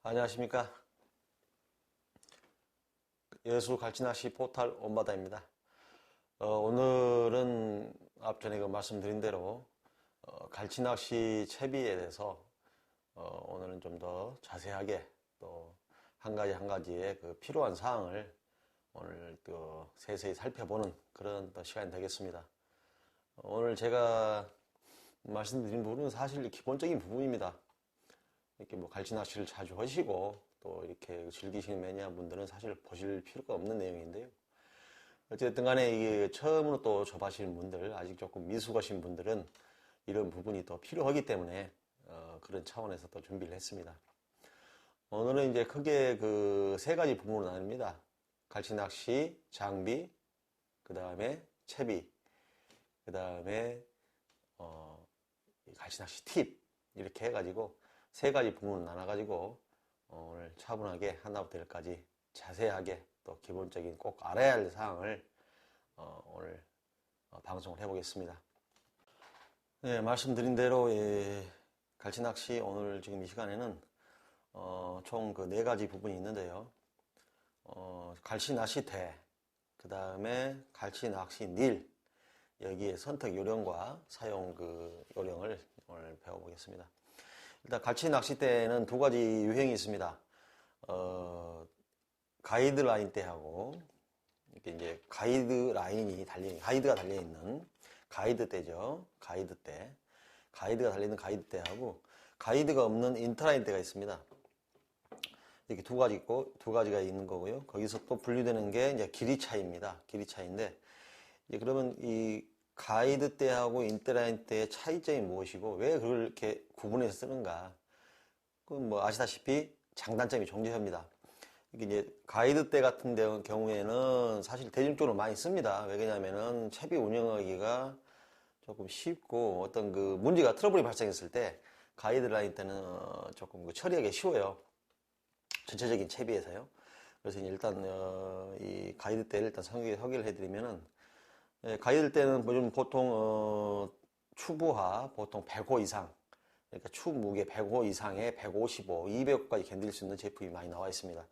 안녕하십니까. 예술 갈치낚시 포탈 온바다입니다. 오늘은 앞전에 말씀드린 대로 갈치낚시 채비에 대해서 오늘은 좀 더 자세하게 또 한 가지 한 가지의 그 필요한 사항을 오늘 또 세세히 살펴보는 그런 또 시간이 되겠습니다. 오늘 제가 말씀드린 부분은 사실 기본적인 부분입니다. 이렇게 갈치낚시를 자주 하시고 또 이렇게 즐기시는 매니아분들은 사실 보실 필요가 없는 내용인데요. 어쨌든 간에 이게 처음으로 또 접하시는 분들, 아직 조금 미숙하신 분들은 이런 부분이 또 필요하기 때문에 그런 차원에서 또 준비를 했습니다. 오늘은 이제 크게 그 세 가지 부분으로 나눕니다. 갈치낚시 장비, 그 다음에 채비, 그 다음에 갈치낚시 팁, 이렇게 해가지고 세 가지 부분으로 나눠가지고 오늘 차분하게 하나부터 열까지 자세하게 또 기본적인 꼭 알아야 할 사항을 오늘 방송을 해보겠습니다. 네, 말씀드린 대로 갈치낚시 오늘 지금 이 시간에는 총 그 네 가지 부분이 있는데요. 갈치낚시대, 그 다음에 갈치낚시닐, 여기에 선택 요령과 사용 그 요령을 오늘 배워보겠습니다. 일단 갈치낚시대에는 두 가지 유형이 있습니다. 가이드라인 대하고 이렇게 이제 가이드가 달려있는 가이드대죠. 가이드대. 가이드가 달려있는 가이드대하고 가이드가 없는 인터라인 대가 있습니다. 이렇게 두 가지가 있는 거고요. 거기서 또 분류되는 게 이제 길이 차이입니다. 길이 차이인데, 이제 그러면 이 가이드 대하고 인터라인 대의 차이점이 무엇이고, 왜 그걸 이렇게 구분해서 쓰는가? 그건 아시다시피 장단점이 존재합니다. 이게 이제 가이드 대 같은 경우에는 사실 대중적으로 많이 씁니다. 왜냐면은 채비 운영하기가 조금 쉽고 어떤 그 문제가 트러블이 발생했을 때 가이드라인 때는 조금 처리하기 쉬워요. 전체적인 채비에서요. 그래서 일단 이 가이드 때를 일단 소개를 해드리면은, 가이드 때는 보통 추부하 보통 100호 이상, 그러니까 추 무게 100호 이상에 155, 200호까지 견딜 수 있는 제품이 많이 나와 있습니다.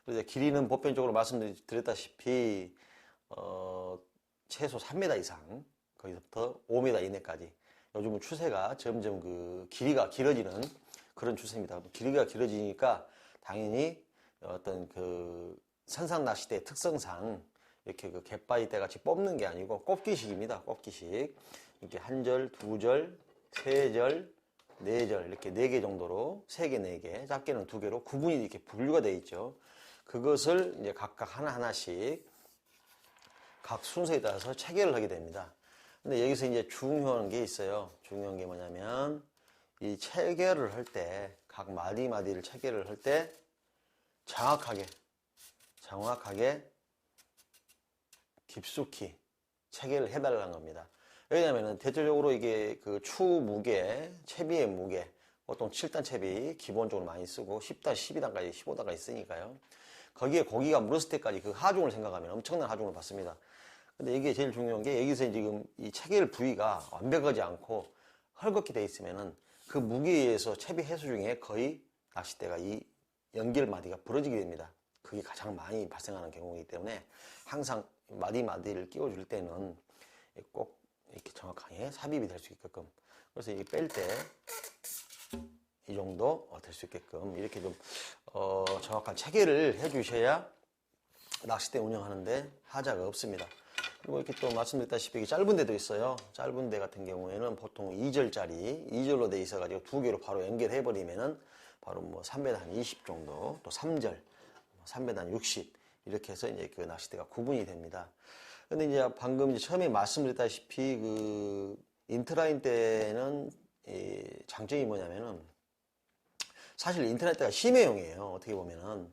그래서 길이는 보편적으로 말씀드렸다시피 최소 3m 이상, 거기서부터 5m 이내까지. 요즘은 추세가 점점 그 길이가 길어지는 그런 추세입니다. 길이가 길어지니까 당연히 어떤 그 선상 낚시대 특성상 이렇게 그 갯바위 대 같이 뽑는 게 아니고 꼽기식입니다. 꼽기식. 이렇게 한 절, 두 절, 세 절, 네 절, 이렇게 4개 정도로 3개, 4개, 작게는 2개로 구분이 이렇게 분류가 되어 있죠. 그것을 이제 각각 하나하나씩 각 순서에 따라서 체결을 하게 됩니다. 근데 여기서 이제 중요한 게 있어요. 중요한 게 뭐냐면, 이 체결을 할 때, 각 마디마디를 체결을 할 때, 정확하게, 깊숙이 체결을 해달라는 겁니다. 왜냐면은, 대체적으로 이게 그 추 무게, 채비의 무게, 보통 7단 채비 기본적으로 많이 쓰고, 10단, 12단까지, 15단까지 쓰니까요. 거기에 고기가 물었을 때까지 그 하중을 생각하면 엄청난 하중을 받습니다. 근데 이게 제일 중요한 게, 여기서 지금 이 체결 부위가 완벽하지 않고 헐겁게 돼 있으면은 그 무게에 의해서 채비 해수 중에 거의 낚싯대가 이 연결 마디가 부러지게 됩니다. 그게 가장 많이 발생하는 경우이기 때문에 항상 마디를 끼워줄 때는 꼭 이렇게 정확하게 삽입이 될 수 있게끔, 그래서 이게 뺄 때 이 정도 될 수 있게끔 이렇게 좀 정확한 체계를 해주셔야 낚싯대 운영하는데 하자가 없습니다. 그리고 이렇게 또 말씀드렸다시피 짧은 데도 있어요. 짧은 데 같은 경우에는 보통 2절짜리 2절로 돼 있어가지고 2개로 바로 연결해 버리면은 바로 3m 한 20 정도, 또 3절 3m 한 60 이렇게 해서 이제 그 낚싯대가 구분이 됩니다. 근데 이제 방금 처음에 말씀드렸다시피 그 인트라인 때는 장점이 뭐냐면은, 사실 인터넷대가 심해용이에요. 어떻게 보면은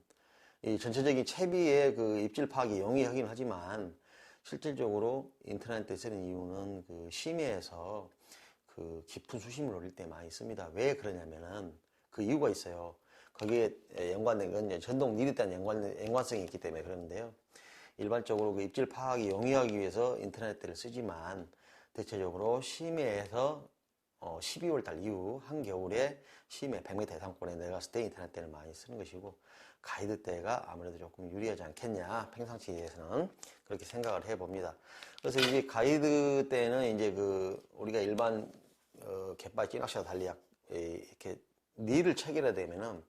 이 전체적인 채비의 그 입질 파악이 용이하긴 하지만 실질적으로 인터넷대 쓰는 이유는 그 심해에서 그 깊은 수심을 노릴 때 많이 씁니다. 왜 그러냐면은 그 이유가 있어요. 거기에 연관된 건 전동 닐에 대한 연관성이 있기 때문에 그러는데요. 일반적으로 그 입질 파악이 용이하기 위해서 인터넷대를 쓰지만 대체적으로 심해에서 12월 달 이후 한겨울에 심해 100m 해상권에 내려갔을 때 인터넷 대를 많이 쓰는 것이고, 가이드 대가 아무래도 조금 유리하지 않겠냐, 평상시에서는 그렇게 생각을 해봅니다. 그래서 이제 가이드 대는 이제 우리가 일반 갯바위 찌낚시와 달리 이렇게 릴을 체결해야 되면은,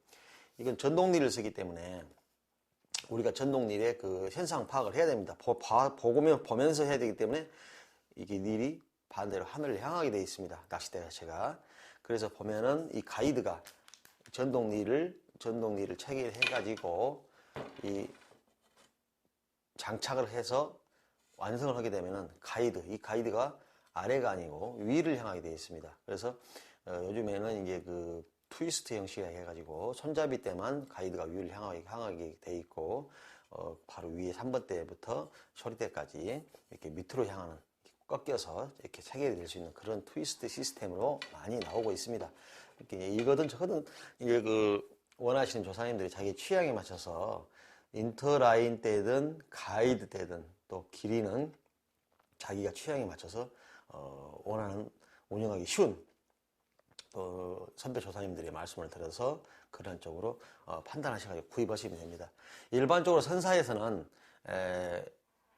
이건 전동릴을 쓰기 때문에 우리가 전동릴의 그 현상 파악을 해야 됩니다. 보면서 해야 되기 때문에 이게 릴이 반대로 하늘을 향하게 되어 있습니다. 낚싯대 자체가. 그래서 보면은 이 가이드가 전동릴을 체결해 가지고 이 장착을 해서 완성을 하게 되면은 이 가이드가 아래가 아니고 위를 향하게 되어 있습니다. 그래서 요즘에는 이제 트위스트 형식이라 해가지고 손잡이 때만 가이드가 위를 향하게 돼 있고, 바로 위에 3번 대부터 소리대까지 이렇게 밑으로 향하는, 꺾여서 이렇게 체결이 될 수 있는 그런 트위스트 시스템으로 많이 나오고 있습니다. 이렇게 이거든 저거든 이제 원하시는 조사님들이 자기 취향에 맞춰서 인터라인 대든 가이드 대든 또 길이는 자기가 취향에 맞춰서 원하는 운영하기 쉬운 선배 조사님들의 말씀을 들어서 그런 쪽으로 판단하셔서 구입하시면 됩니다. 일반적으로 선사에서는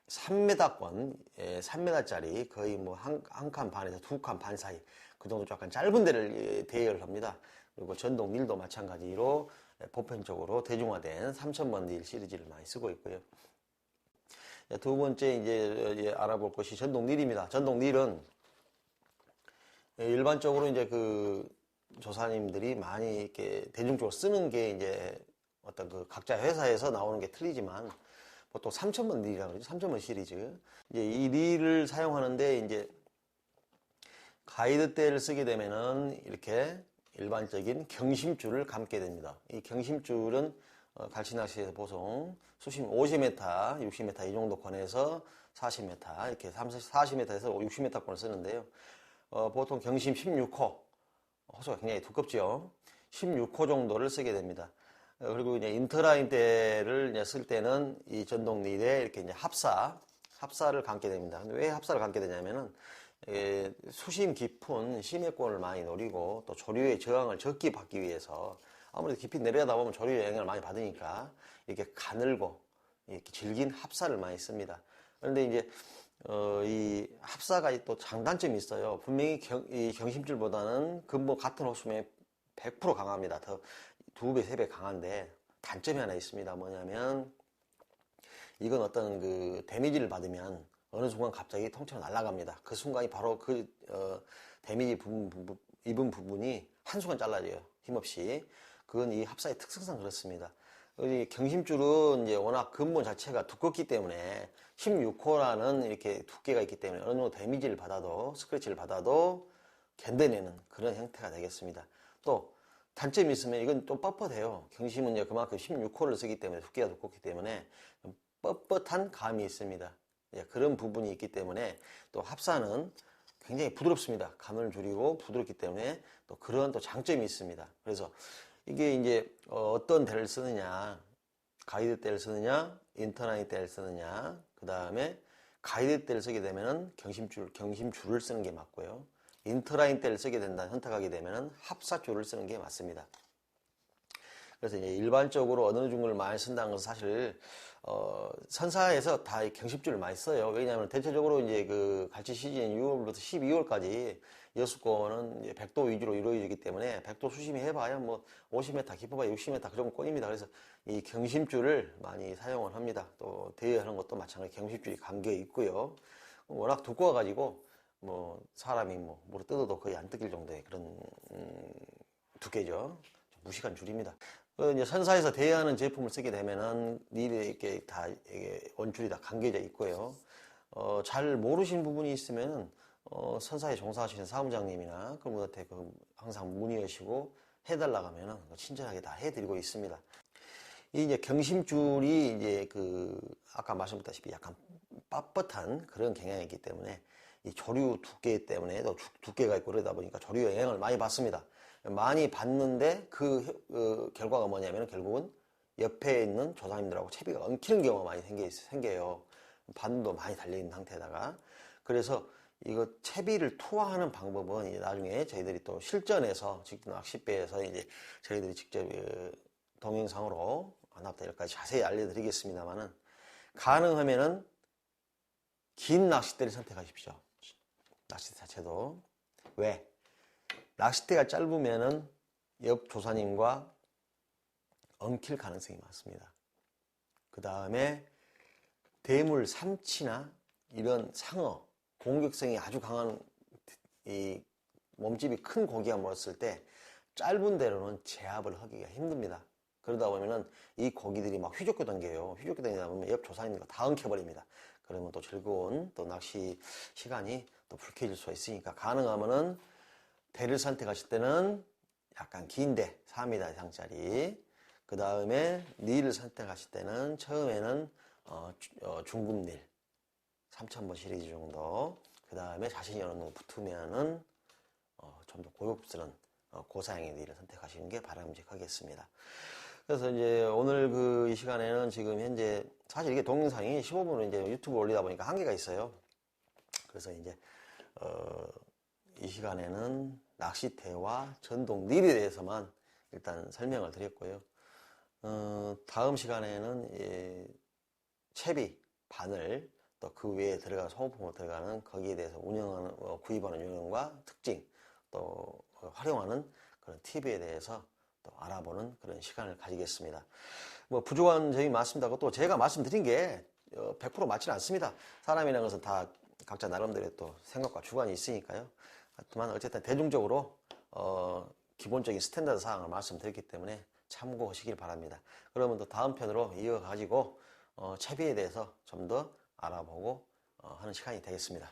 3m권, 3m짜리 거의 뭐 한 칸 반에서 2칸 반 사이, 그 정도 약간 짧은 데를 대여를 합니다. 그리고 전동 릴도 마찬가지로 보편적으로 대중화된 3000번 릴 시리즈를 많이 쓰고 있고요. 두 번째 이제 알아볼 것이 전동 릴입니다. 전동 릴은 일반적으로 이제 조사님들이 많이 이렇게 대중적으로 쓰는 게 이제 어떤 각자 회사에서 나오는 게 틀리지만, 보통 3000번 릴이라고 그러죠. 3000번 시리즈. 이제 이 릴을 사용하는데 이제 가이드 대를 쓰게 되면은 이렇게 일반적인 경심줄을 감게 됩니다. 이 경심줄은 갈치낚시에서 보통 수심 50m, 60m 이 정도 권에서 40m, 이렇게 40m에서 60m권을 쓰는데요. 보통 경심 16호, 호수가 굉장히 두껍죠. 16호 정도를 쓰게 됩니다. 그리고 이제 인터라인 대를 이제 쓸 때는 이 전동 릴에 이렇게 이제 합사를 감게 됩니다. 근데 왜 합사를 감게 되냐면은, 수심 깊은 심해권을 많이 노리고 또 조류의 저항을 적게 받기 위해서, 아무래도 깊이 내려가다 보면 조류의 영향을 많이 받으니까 이렇게 가늘고 이렇게 질긴 합사를 많이 씁니다. 그런데 이제 이 합사가 또 장단점이 있어요. 분명히 이 경심줄보다는 근본 같은 호수면 100% 강합니다. 더 2배, 3배 강한데 단점이 하나 있습니다. 뭐냐면, 이건 어떤 데미지를 받으면 어느 순간 갑자기 통째로 날아갑니다. 그 순간이 바로 데미지 입은 부분이 한순간 잘라져요. 힘없이. 그건 이 합사의 특성상 그렇습니다. 경심줄은 이제 워낙 근본 자체가 두껍기 때문에 16호라는 이렇게 두께가 있기 때문에 어느 정도 데미지를 받아도, 스크래치를 받아도 견뎌내는 그런 형태가 되겠습니다. 또 단점이 있으면 이건 좀 뻣뻣해요. 경심은 이제 그만큼 16호를 쓰기 때문에 두께가 두껍기 때문에 좀 뻣뻣한 감이 있습니다. 그런 부분이 있기 때문에 또 합사는 굉장히 부드럽습니다. 감을 줄이고 부드럽기 때문에 또 그런 또 장점이 있습니다. 그래서 이게 이제 어떤 대를 쓰느냐, 가이드 대를 쓰느냐, 인터라인 대를 쓰느냐, 그 다음에 가이드 대를 쓰게 되면은 경심줄을 쓰는 게 맞고요. 인터라인 대를 쓰게 된다, 선택하게 되면은 합사줄을 쓰는 게 맞습니다. 그래서 이제 일반적으로 어느 중을 많이 쓴다는 것은 사실 선사에서 다 경심줄을 많이 써요. 왜냐하면 대체적으로 이제 갈치 시즌 6월부터 12월까지 여수권은 이제 100도 위주로 이루어지기 때문에 100도 수심이 해봐야 뭐 50m, 깊어봐야 60m 그 정도 권입니다. 그래서 이 경심줄을 많이 사용을 합니다. 또 대여하는 것도 마찬가지 경심줄이 감겨 있고요. 워낙 두꺼워가지고 뭐 사람이 뭐 물어 뜯어도 거의 안 뜯길 정도의 그런 두께죠. 무식한 줄입니다. 이제 선사에서 대여하는 제품을 쓰게 되면은 릴에 이렇게 다 이게 원줄이 다 감겨져 있고요. 잘 모르신 부분이 있으면은 선사에 종사하시는 사무장님이나 그분한테 항상 문의하시고 해달라고 하면은 친절하게 다 해드리고 있습니다. 이 이제 경심줄이 이제 아까 말씀드렸다시피 약간 빳빳한 그런 경향이 있기 때문에 이 조류 두께 때문에 또 두께가 있고 그러다 보니까 조류 영향을 많이 받습니다. 많이 받는데 결과가 뭐냐면 결국은 옆에 있는 조사님들하고 채비가 엉키는 경우가 많이 생겨요. 반도 많이 달려있는 상태에다가. 그래서 이거 채비를 투하하는 방법은 이제 나중에 저희들이 또 실전에서 직접 낚싯배에서 이제 저희들이 직접 동영상으로 하나부터 열까지 자세히 알려드리겠습니다만은, 가능하면은 긴 낚싯대를 선택하십시오. 낚싯대 자체도. 왜? 낚싯대가 짧으면은 옆 조사님과 엉킬 가능성이 많습니다. 그 다음에 대물, 삼치나 이런 상어, 공격성이 아주 강한 이 몸집이 큰 고기가 물었을 때 짧은 대로는 제압을 하기가 힘듭니다. 그러다 보면은 이 고기들이 막 휘젓고 당겨요. 휘젓고 당기다 보면 옆 조사님과 다 엉켜버립니다. 그러면 또 즐거운 또 낚시 시간이 또 불쾌해질 수가 있으니까, 가능하면은 대를 선택하실 때는 약간 긴데 4m 이상짜리, 그 다음에 릴을 선택하실 때는 처음에는 중급릴 3000번 시리즈 정도, 그 다음에 자신이 어느 정도 붙으면은 좀 더 고급스러운 고사양의 릴을 선택하시는 게 바람직하겠습니다. 그래서 이제 오늘 이 시간에는 지금 현재 사실 이게 동영상이 15분으로 이제 유튜브 올리다 보니까 한계가 있어요. 그래서 이제 이 시간에는 낚싯대와 전동 릴에 대해서만 일단 설명을 드렸고요. 다음 시간에는 채비, 바늘, 또 그 외에 들어가는 소모품으로 들어가는 거기에 대해서 운영하는, 구입하는 운영과 특징, 또 활용하는 그런 팁에 대해서 또 알아보는 그런 시간을 가지겠습니다. 뭐 부족한 점이 많습니다. 또 제가 말씀드린 게 100% 맞지는 않습니다. 사람이라는 것은 다 각자 나름대로의 또 생각과 주관이 있으니까요. 하지만 어쨌든 대중적으로 기본적인 스탠다드 사항을 말씀드렸기 때문에 참고하시길 바랍니다. 그러면 또 다음 편으로 이어가지고 채비에 대해서 좀 더 알아보고 하는 시간이 되겠습니다.